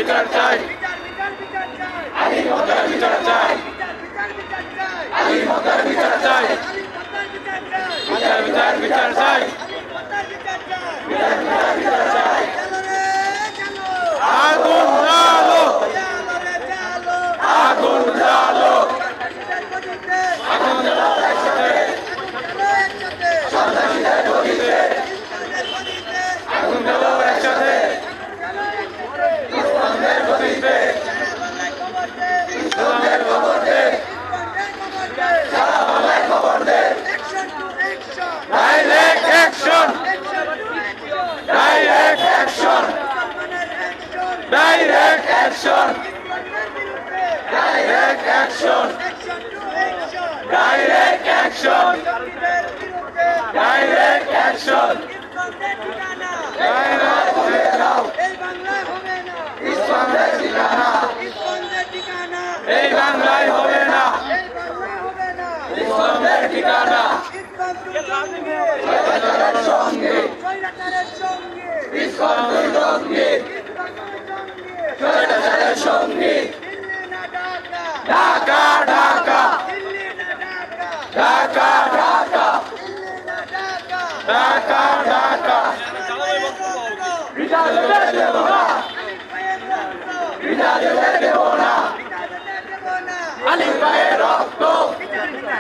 বিচার চাই, আলী হত্যার বিচার চাই, আলী হত্যার বিচার চাই, বিচার বিচার বিচার চাই, বিচার চাই। আগুন জ্বালো, আগুন জ্বালো, আগুন জ্বালো একসাথে, সন্ত্রাসীদের গতিতে, আগুন জ্বালো একসাথে, ইসলামের গতিতে, ইসলামের খবর দে, সারা বাংলায় খবর দে, direct action, direct action, direct action, direct action, direct action, direct action, direct হয়ে যাও, ইসলামের ঠিকানা, এই বাংলায় হবে না, ইসলামের ঠিকানা, স্বৈরাচারের সঙ্গে, ইসলামের সঙ্গে, স্বৈরাচারের সঙ্গে, ঢাকা ঢাকা, ঢাকা ঢাকা, ঢাকা ঢাকা, বিচার দেব না, বিচার দেব না, আলী ভাইয়ের